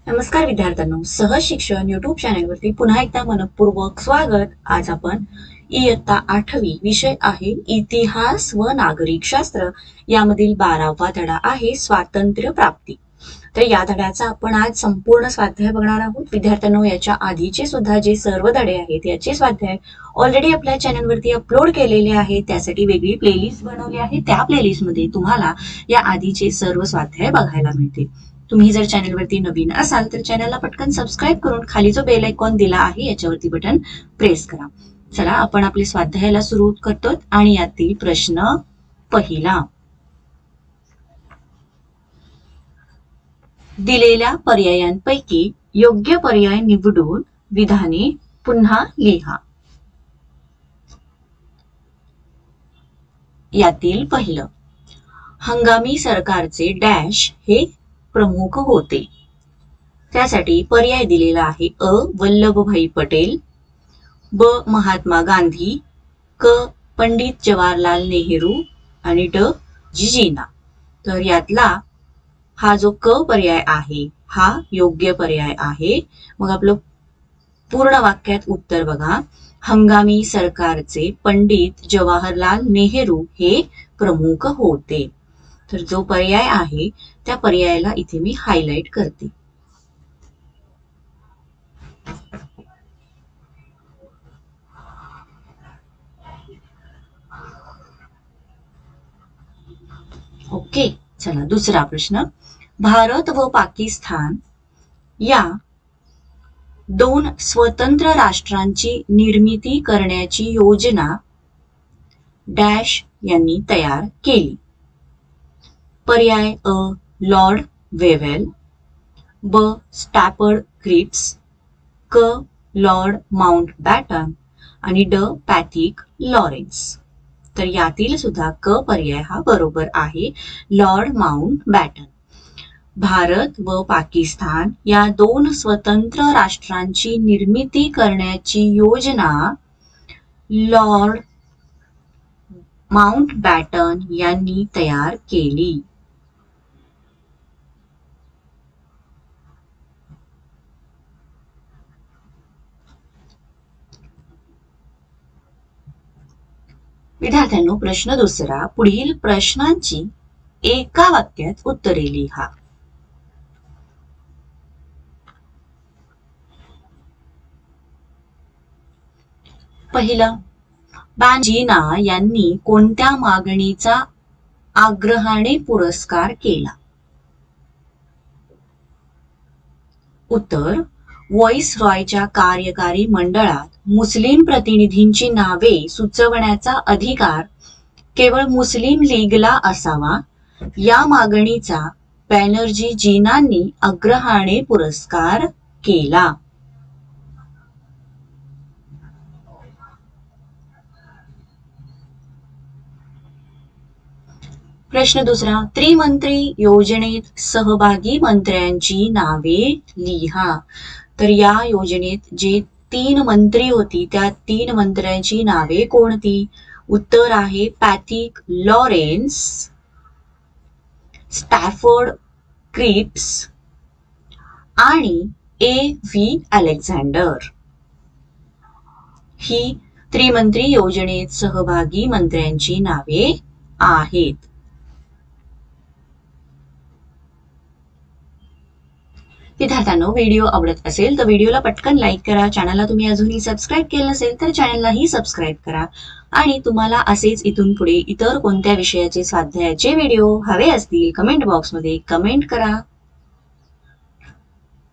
नमस्कार विद्यार्थ्यांनो, सहज शिक्षण यूट्यूब चॅनलवरती पुन्हा एकदा मनपूर्वक स्वागत। आज आपण इयत्ता 8वी विषय आहे इतिहास व नागरिक शास्त्र यामधील 12वा धडा आहे स्वातंत्र्य प्राप्ती। तर या धड्याचा आपण आज संपूर्ण स्वाध्याय बघणार आहोत। विद्यार्थ्यांनो, याच्या आधीचे सुद्धा जे सर्व धडे आहेत याचे स्वाध्याय ऑलरेडी आपल्या चॅनलवरती अपलोड केलेले आहेत। त्यासाठी वेगळी प्लेलिस्ट बनवली आहे। त्या प्लेलिस्टमध्ये तुम्हाला या आधीचे सर्व स्वाध्याय बघायला मिळतील। तुम्ही जर चॅनलवरती नवीन असाल तर चॅनलला पटकन सबस्क्राईब करून खाली जो बेल आयकॉन दिला आहे याच्यावरती बटन प्रेस करा। चला आपण आपले स्वाध्यायाला सुरू करतो आणि यातील प्रश्न पहिला। दिलेल्या पर्यायांपैकी योग्य पर्याय निवडून विधाने पुन्हा लिहा। यातील पहिलं, हंगामी सरकारचे डॅश हे प्रमुख होते। त्यासाठी पर्याय दिलेला आहे अ वल्लभभाई पटेल, ब महात्मा गांधी, क पंडित जवाहरलाल नेहरू आणि ड जिजीना। तर यातला हा जो क पर्याय आहे हा योग्य पर्याय आहे। मग आपलं पूर्ण वाक्यात उत्तर बघा, हंगामी सरकारचे पंडित जवाहरलाल नेहरू हे प्रमुख होते। तर जो पर्याय आहे त्या पर्यायाला इथे मी हायलाइट करते। ओके, चला दुसरा प्रश्न। भारत व पाकिस्तान या दोन स्वतंत्र राष्ट्रांची निर्मिती करण्याची योजना डॅश यांनी तयार केली। पर्याय अ लॉर्ड वेव्हेल, ब स्टॅफर्ड क्रिप्स, क लॉर्ड माउंटबॅटन आणि ड पॅथिक लॉरेन्स। तर यातील सुद्धा क पर्याय हा बरोबर आहे, लॉर्ड माउंटबॅटन। भारत व पाकिस्तान या दोन स्वतंत्र राष्ट्रांची निर्मिती करण्याची योजना लॉर्ड माउंटबॅटन यांनी तयार केली। विद्यार्थ्यांनो, प्रश्न दुसरा, पुढील प्रश्नांची एका वाक्यात उत्तरे लिहा। पहिला, बांजीना यांनी कोणत्या मागणीचा आग्रहाने पुरस्कार केला? उत्तर, व्हाईसरॉयच्या कार्यकारी मंडळात मुस्लिम प्रतिनिधींची नावे सुचवण्याचा अधिकार केवळ मुस्लिम लीगला असावा या मागणीचा बॅनर्जी जीनांनी आग्रहाने पुरस्कार केला। प्रश्न दुसरा, त्रिमंत्री योजनेत सहभागी मंत्र्यांची नावे लिहा। तर या योजनेत जे 3 मंत्री होती त्या 3 मंत्र्यांची नावे कोणती? उत्तर आहे पॅथिक लॉरेन्स, स्टॅफर्ड क्रिप्स आणि ए व्ही अलेक्झांडर। ही त्रिमंत्री योजनेत सहभागी मंत्र्यांची नावे आहेत। विद्यार्थ्यांनो, व्हिडिओ आवडत असेल तर व्हिडिओला पटकन लाईक करा। चॅनलला तुम्ही अजूनही सबस्क्राईब केलं नसेल तर चॅनललाही सबस्क्राईब करा। आणि तुम्हाला असेच इथून पुढे इतर कोणत्या विषयाचे स्वाध्यायाचे व्हिडिओ हवे असतील कमेंट बॉक्समध्ये कमेंट करा।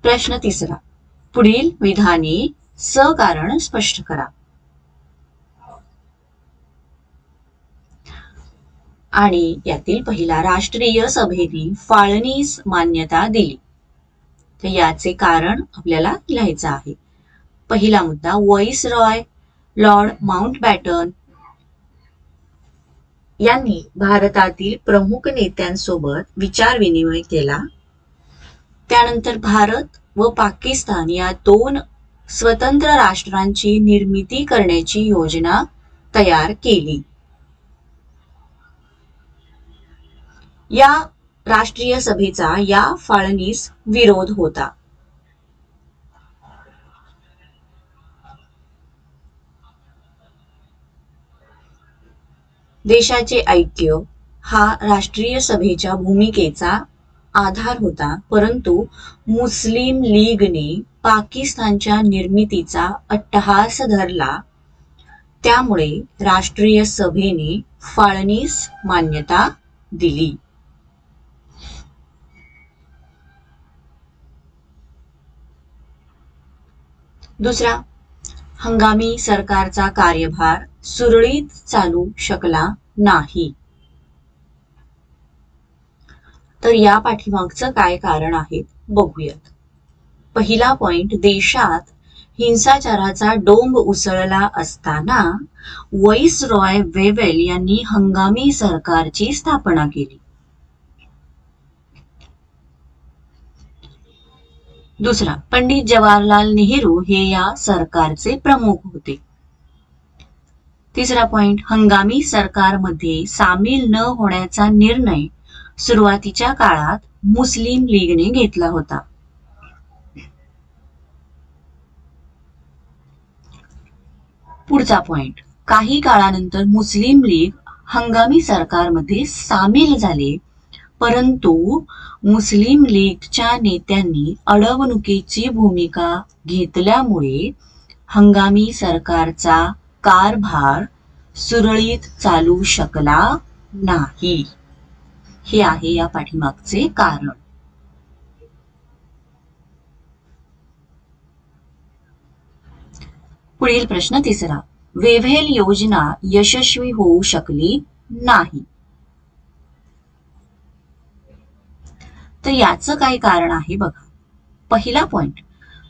प्रश्न तिसरा, पुढील विधाने सकारण स्पष्ट करा। आणि यातील पहिला, राष्ट्रीय सभेने फाळणीस मान्यता दिली। तर याचे कारण आपल्याला लिहायचं आहे। पहिला मुद्दा, व्हाईसरॉय लॉर्ड माउंटबॅटन यांनी भारतातील प्रमुख नेत्यांसोबत विचार विनिमय केला। त्यानंतर भारत व पाकिस्तान या दोन स्वतंत्र राष्ट्रांची निर्मिती करण्याची योजना तयार केली। या राष्ट्रीय सभेचा या फाळणीस विरोध होता। देशाचे ऐक्य हा राष्ट्रीय सभेच्या भूमिकेचा आधार होता, परंतु मुस्लिम लीगने पाकिस्तानच्या निर्मितीचा अट्टहास धरला, त्यामुळे राष्ट्रीय सभेने फाळणीस मान्यता दिली. दुसरा, हंगामी सरकारचा कार्यभार सुरळीत चालू शकला नाही. तर या पाठीमागचं काय कारण आहे बघूयात. पहिला पॉइंट, देशात हिंसाचाराचा डोंब उसळला असताना व्हाईसरॉय वेव्हेल यांनी हंगामी सरकारची स्थापना केली. दुसरा, पंडित जवाहरलाल नेहरू हे या सरकारचे प्रमुख होते. तिसरा पॉइंट, हंगामी सरकारमध्ये सामील न होण्याचा निर्णय सुरुवातीच्या काळात मुस्लिम लीगने घेतला होता. पुढचा पॉइंट, काही काळानंतर मुस्लिम लीग हंगामी सरकारमध्ये सामील झाले, परंतु मुस्लिम लीगच्या नेत्यांनी अडवणुकीची भूमिका घेतल्यामुळे हंगामी सरकारचा कारभार सुरळीत चालू शकला नाही. हे आहे या पाठीमागचे कारण. पुढील प्रश्न तिसरा, वेव्हेल योजना यशस्वी होऊ शकली नाही. तर याचं काय कारण आहे बघा. पहिला पॉइंट,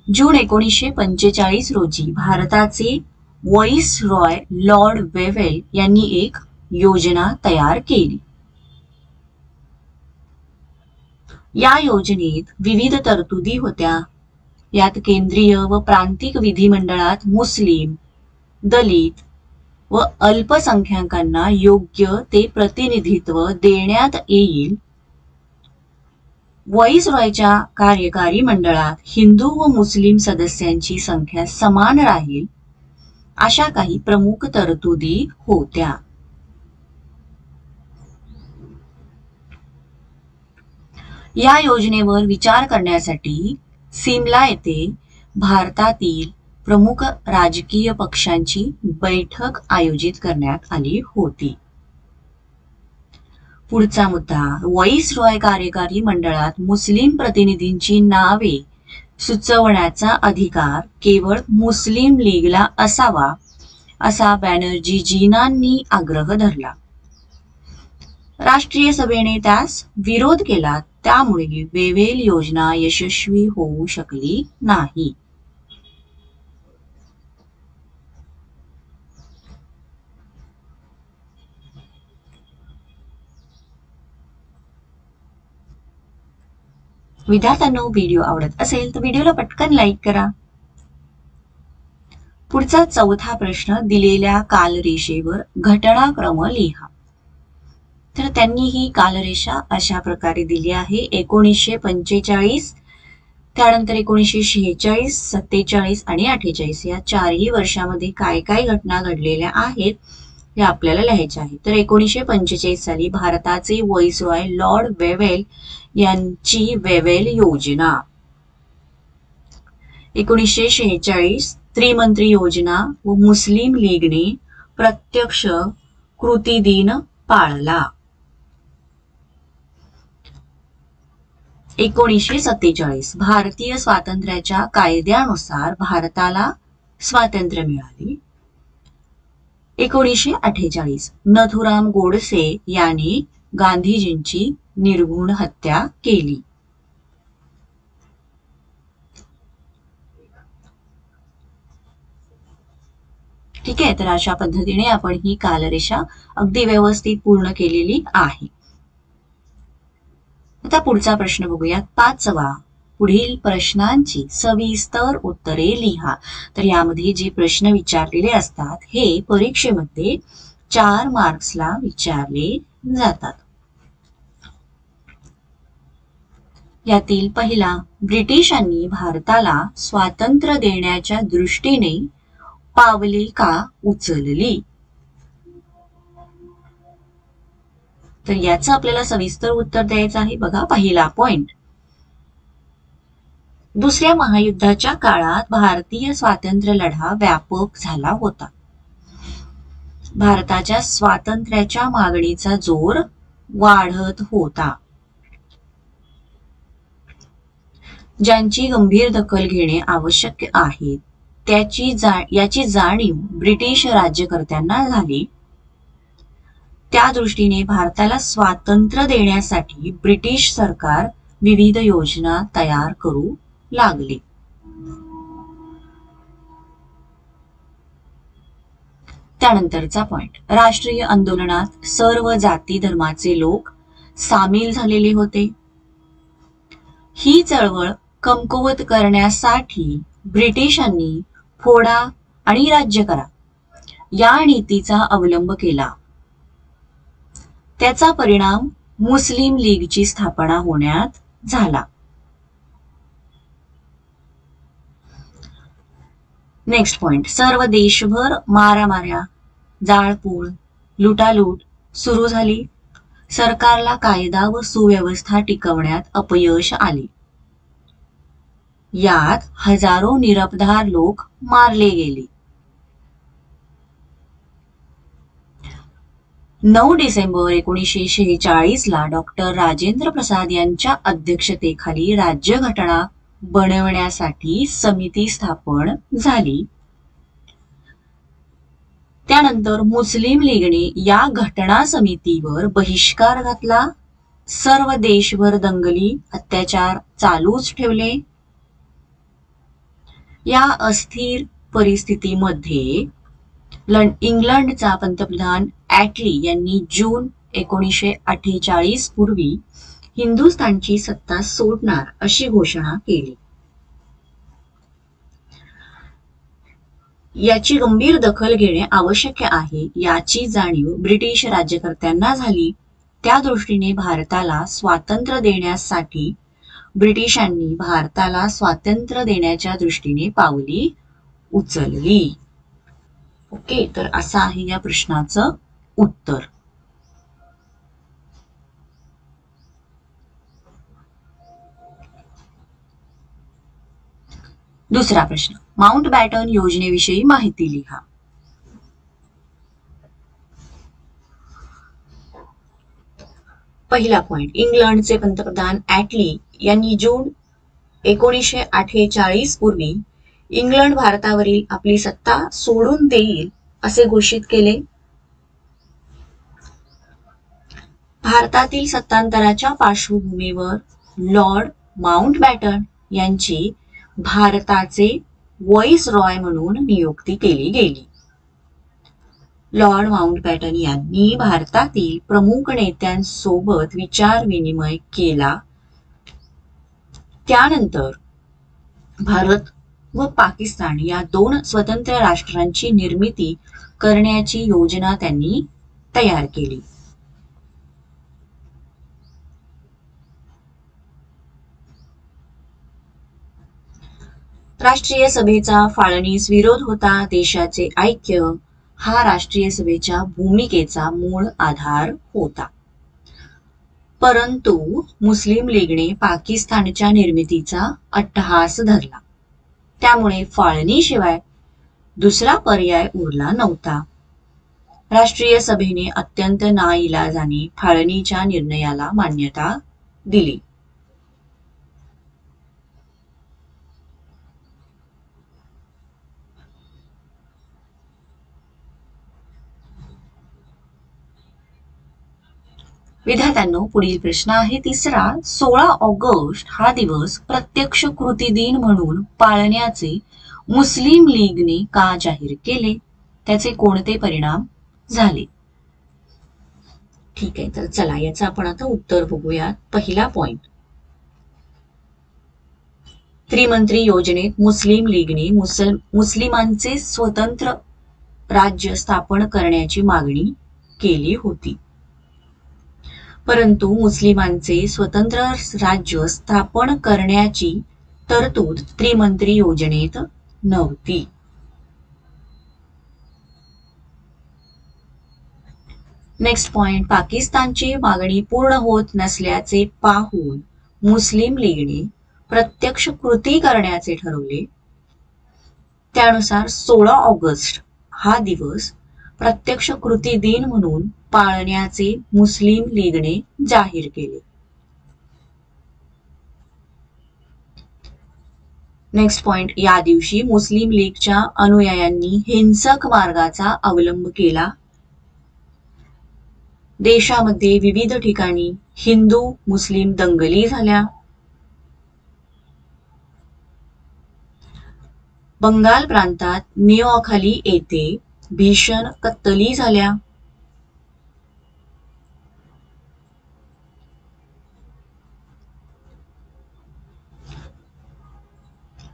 जून 1945 रोजी भारताचे व्हाईसरॉय लॉर्ड वेव्हेल यांनी एक योजना तयार केली. या योजनेत विविध तरतुदी होत्या. यात केंद्रीय व प्रांतिक विधिमंडळात मुस्लिम, दलित व अल्पसंख्याकांना योग्य ते प्रतिनिधित्व देण्यात येईल. व्हाईसरॉयच्या कार्यकारी मंडळात हिंदू व मुस्लिम सदस्यांची संख्या समान राहील, अशा काही प्रमुख तरतुदी होत्या. या योजनेवर विचार करण्यासाठी सिमला येथे भारतातील प्रमुख राजकीय पक्षांची बैठक आयोजित करण्यात आली होती. पुढचा मुद्दा, व्हाईसरॉय कार्यकारी मंडळात मुस्लिम प्रतिनिधींची नावे सुचवण्याचा अधिकार केवळ मुस्लिम लीगला असावा, असा बॅनर्जीजींनी आग्रह धरला. राष्ट्रीय सभेने त्यास विरोध केला, त्यामुळे वेव्हेल योजना यशस्वी होऊ शकली नाही. विद्यार्थ्यांनो, व्हिडिओ आवडत असेल तर व्हिडिओला पटकन लाईक करा. पुढचा चौथा प्रश्न, दिलेल्या कालरेषेवर घटनाक्रम लिहा. तर त्यांनी ही कालरेषा अशा प्रकारे दिली आहे. 1945, त्यानंतर 1946, 47 आणि 48 या चारही वर्षामध्ये काय काय घटना घडलेल्या आहेत हे आपल्याला लिहायचे आहे. तर 1945 साली भारताचे व्हाईसरॉय लॉर्ड वेव्हेल यांची वेव्हेल योजना. 1946 त्रिमंत्री योजना व मुस्लिम लीगने प्रत्यक्ष कृती दिन पाळला. 1947 भारतीय स्वातंत्र्याच्या कायद्यानुसार भारताला स्वातंत्र्य मिळाले. 1948 नथुराम गोडसे याने गांधीजींची निर्घृण हत्या केली. ठीक आहे, तर अशा पद्धतीने आपण ही कालरेषा अगदी व्यवस्थित पूर्ण केलेली आहे. आता पुढचा प्रश्न बघूयात, 5वा. पुढील प्रश्नांची सविस्तर उत्तरे लिहा. तर यामध्ये जे प्रश्न विचारलेले असतात हे परीक्षेमध्ये 4 मार्क्सला विचारले जातात. यातील पहिला, ब्रिटिशांनी भारताला स्वातंत्र्य देण्याच्या दृष्टीने पावले का उचलली. तर याचं आपल्याला सविस्तर उत्तर द्यायचं आहे. बघा पहिला पॉइंट, दुसऱ्या महायुद्धाच्या काळात भारतीय स्वातंत्र्य लढा व्यापक झाला होता. भारताच्या स्वातंत्र्याच्या मागणीचा जोर वाढत होता. ज्यांची गंभीर दखल घेणे आवश्यक आहे याची जाणीव ब्रिटिश राज्यकर्त्यांना झाली. त्या दृष्टीने भारताला स्वातंत्र्य देण्यासाठी ब्रिटिश सरकार विविध योजना तयार करू लागले. त्यानंतरचा पॉइंट, राष्ट्रीय आंदोलनात सर्व जाती धर्माचे लोक सामील झालेले होते. ही चळवळ कमकुवत करण्यासाठी ब्रिटिशांनी फोडा आणि राज्य करा या नीतीचा अवलंब केला. त्याचा परिणाम मुस्लिम लीगची स्थापना होण्यात झाला. नेक्स्ट पॉइंट, सर्व देशभर मारामाऱ्या, जाळपोळ, लुटालूट सुरू झाली. सरकारला कायदा व सुव्यवस्था टिकवण्यात अपयश आले. यात हजारो निरपराध लोक मारले गेले. 9 डिसेंबर 1946 ला डॉक्टर राजेंद्र प्रसाद यांच्या अध्यक्षतेखाली राज्यघटना बनवण्यासाठी समिती स्थापन झाली. त्यानंतर मुस्लिम लीगने या घटना समितीवर बहिष्कार घातला. सर्व देशभर दंगली, अत्याचार चालूच ठेवले. या अस्थिर परिस्थितीमध्ये इंग्लंडचा पंतप्रधान ॲटली यांनी जून 1948 पूर्वी हिंदुस्थानची सत्ता सोडणार अशी घोषणा केली. याची गंभीर दखल घेणे आवश्यक आहे याची जाणीव ब्रिटिश राज्यकर्त्यांना झाली. त्या दृष्टीने भारताला स्वातंत्र्य देण्यासाठी ब्रिटिशांनी भारताला स्वातंत्र्य देण्याच्या दृष्टीने पावले उचलली. ओके, तर असं आहे या प्रश्नाचं उत्तर. दुसरा प्रश्न, माउंट बॅटन योजनेविषयी माहिती लिहा. पहिला पॉइंट, इंग्लंडचे पंतप्रधान ॲटली यांनी जून 1948 पूर्वी इंग्लंड भारतावरील आपली सत्ता सोडून देईल असे घोषित केले. भारतातील सत्तांतराच्या पार्श्वभूमीवर लॉर्ड माउंटबॅटन यांची भारताचे व्हाईसरॉय म्हणून नियुक्ती केली गेली. लॉर्ड माउंटबॅटन यांनी भारतातील प्रमुख नेत्यांसोबत विचार विनिमय केला. त्यानंतर भारत व पाकिस्तान या 2 स्वतंत्र राष्ट्रांची निर्मिती करण्याची योजना त्यांनी तयार केली. राष्ट्रीय सभेचा फाळणीस विरोध होता. देशाचे ऐक्य हा राष्ट्रीय सभेच्या भूमिकेचा मूळ आधार होता. परंतु मुस्लिम लीगने पाकिस्तानच्या निर्मितीचा अट्टहास धरला. त्यामुळे फाळणीशिवाय दुसरा पर्याय उरला नव्हता. राष्ट्रीय सभेने अत्यंत नाइलाजाने फाळणीच्या निर्णयाला मान्यता दिली. विद्यार्थ्यांनो, पुढील प्रश्न आहे तिसरा, 16 ऑगस्ट हा दिवस प्रत्यक्ष कृती दिन म्हणून पाळण्याचे मुस्लिम लीगने का जाहीर केले? त्याचे कोणते परिणाम झाले? ठीक आहे, तर चला याचं आपण आता उत्तर बघूयात. पहिला पॉइंट, त्रिमंत्री योजनेत मुस्लिम लीगने मुस्लिमांचे स्वतंत्र राज्य स्थापन करण्याची मागणी केली होती. परंतु मुस्लिमांचे स्वतंत्र राज्य स्थापन करण्याची तरतूद त्रिमंत्री योजनेत नव्हती. नेक्स्ट पॉइंट, पाकिस्तानची मागणी पूर्ण होत नसल्याचे पाहून मुस्लिम लीगने प्रत्यक्ष कृती करण्याचे ठरवले. त्यानुसार 16 ऑगस्ट हा दिवस प्रत्यक्ष कृती दिन म्हणून पाळण्याचे मुस्लिम लीगने जाहीर केले. नेक्स्ट पॉइंट, या दिवशी मुस्लिम लीगच्या अनुयायांनी हिंसक मार्गाचा अवलंब केला. देशामध्ये विविध ठिकाणी हिंदू मुस्लिम दंगली झाल्या. बंगाल प्रांतात निओखाली येथे भीषण कत्तली झाल्या.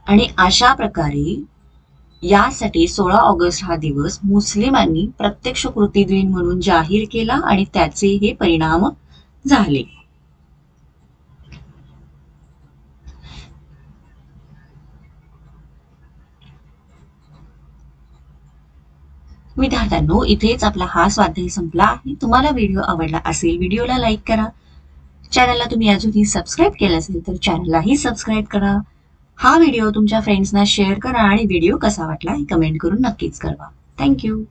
आणि अशा प्रकारे यासाठी 16 ऑगस्ट हा दिवस मुस्लिमांनी प्रत्यक्ष कृती दिन म्हणून जाहीर केला आणि त्याचे हे परिणाम झाले. विद्यार्थ्यांनो, इथेच आपला हा स्वाध्याय संपला आहे. तुम्हाला व्हिडिओ आवडला असेल, व्हिडिओला लाईक करा. चॅनलला तुम्ही अजूनही सबस्क्राईब केलं असेल तर चॅनललाही सबस्क्राईब करा. हा व्हिडिओ तुमच्या फ्रेंड्सना शेअर करा आणि व्हिडिओ कसा वाटला हे कमेंट करून नक्कीच कळवा. थँक्यू.